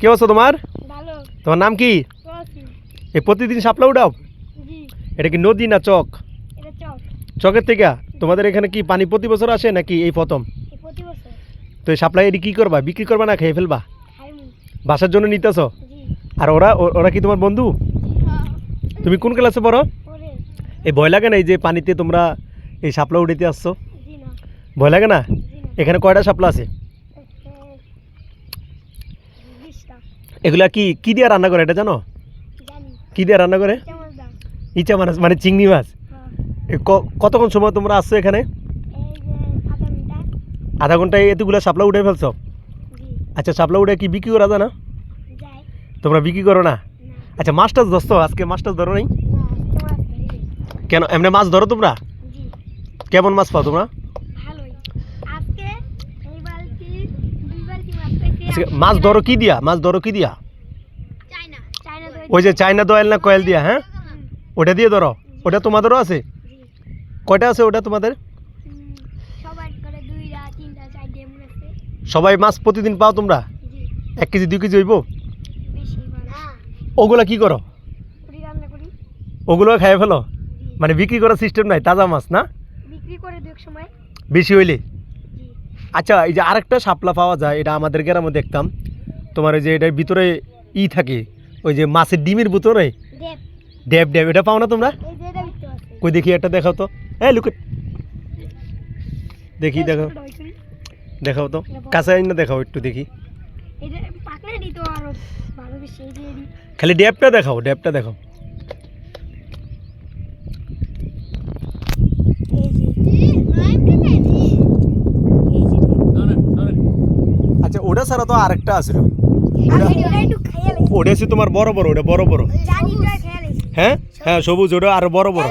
কি অবস্থা তোমার? ভালো। তোমার নাম কি? রসি। এই প্রতিদিন শাপলা উঠাও? জি। এটা কি নদী না চক? এটা চক। চকের থেকে? তোমাদের এখানে কি পানি প্রতি বছর আসে নাকি এই প্রথম? এই প্রতি বছর। তো এই শাপলা এটি কি করবা, বিক্রি করবা না খেয়ে ফেলবা? খাইমু। বাসার জন্য নিতেছো? জি। আর ওরা ওরা কি তোমার বন্ধু? হ্যাঁ। তুমি কোন ক্লাসে পড়ো? পরে। এই ভয় লাগে না এই যে পানিতে তোমরা এই শাপলা উঠাইতে আসছো? জি না। ভয় লাগে না? জি না। এখানে কয়টা শাপলা আছে? 20টা। এগুলা কি কি দিয়ে রান্না করে এটা জানো? জানি। কি দিয়ে রান্না করে? চামচ দাও। ইচা মাছ মানে চিংড়ি মাছ। হ্যাঁ। কতক্ষণ সময় তোমরা আসছো এখানে? এই যে আধা ঘন্টা। আধা ঘন্টায় এতগুলো শাপলা উঠে ফেলছো? জি। আচ্ছা শাপলা উঠে কি বিক্রি করা যায় না? যাই। তোমরা বিক্রি করো না? না। আচ্ছা মাছ টাছ ধরছো? আজকে মাছ টাছ ধরো নাই? না, তোমার ধরে। কেন এমনি মাছ ধরো তোমরা? জি। কেমন মাছ পাও তোমরা? ভালোই। আজকে এই বালতি 2 বালতি মাছ পেয়েছি। আজকে মাছ ধরো কি দিয়া? মাছ ধরো কি দিয়া? চায়না। চায়না দই। ওই যে চাইনা দোয়েল না কয়েল দিয়া? হ্যাঁ, ওটা দিয়ে ধরো? ওটা তোমাদেরও আছে? জি। কয়টা আছে ওটা তোমাদের? সবার করে 2টা 3টা 4টা এমন আছে। সবাই মাছ প্রতিদিন পাও তোমরা? জি। 1 কেজি 2 কেজি হইব? বেশি না। ওগুলা কি করো? পুরি রান্না করি। ওগুলো খাইয়ে ফেলো? জি। মানে বিক্রি করার সিস্টেম নাই? তাজা মাছ না? বিক্রি করে দু এক সময়। বেশি হইলে? জি। আচ্ছা এই যে আরেকটা শাপলা পাওয়া যায়, এটা আমাদের গ্রামে দেখতাম। তোমার ওই যে এটার ভিতরে থাকে, ওই যে মাছের ডিমের ভিতরে দেব। ড্যাব ড্যাব, এটা পাও না তোমরা? এই যে এটা বিক্রি আছে। কই দেখি একটা দেখাও তো। এই লুক, দেখি দেখাও, দেখাও তো কাছে না, দেখাও একটু দেখি। এটা পাকলে দিত আরো ভালো বেশি এই যে খালি ড্যাবটা দেখাও, ড্যাবটা দেখাও। আচ্ছা ওটা ছাড়া তো আরেকটা আছিল, ওটা আছে তোমার বড় বড়, ওটা বড় বড়। হ্যাঁ হ্যাঁ সবুজ, ওটা আরো বড় বড়।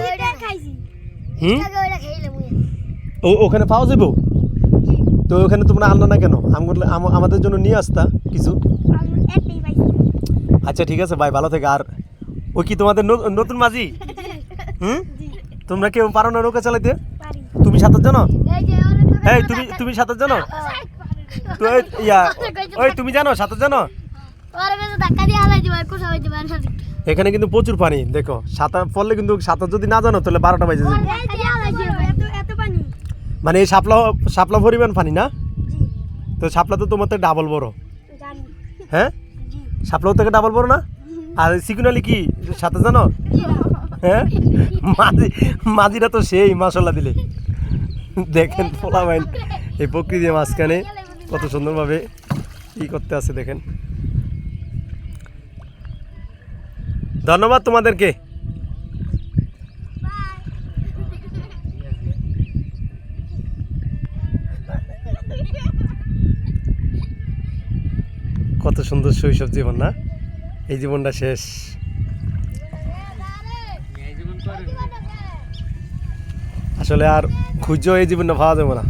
হুম, ওখানে পাওয়া যাবো তো? ওখানে তোমরা আনলো না কেন? আমাদের জন্য নিয়ে আসতা কিছু। আচ্ছা ঠিক আছে ভাই, ভালো থেকে। আর ওই কি তোমাদের নতুন মাঝি? হুম, তোমরা কেউ পারো না নৌকা চালাইতে? তুমি সাঁতার জানো? এই তুমি সাঁতার জানো? তো ওই তুমি জানো সাঁতার জানো? এখানে কিন্তু প্রচুর পানি, দেখো সাঁতার পড়লে কিন্তু, সাঁতার যদি না জানো তাহলে 12টা বাজে যাবে। মানে এই শাপলা পরিমাণ পানি না? তো শাপলা তো তোমার থেকে ডাবল বড়। হ্যাঁ, শাপলাও থেকে ডাবল বড় না? আর সিকুনালি কি সাঁতার জানো? হ্যাঁ, মাঝিরা তো সেই মাশাআল্লাহ দিলে। দেখেন পোলা বাইন এই প্রকৃতির মাঝখানে কত সুন্দরভাবে কি করতে আছে দেখেন। ধন্যবাদ তোমাদেরকে। কত সুন্দর শৈশব জীবন না? এই জীবনটা শেষ। আসলে আর খুঁজো এই জীবনটা পাওয়া যাবে না।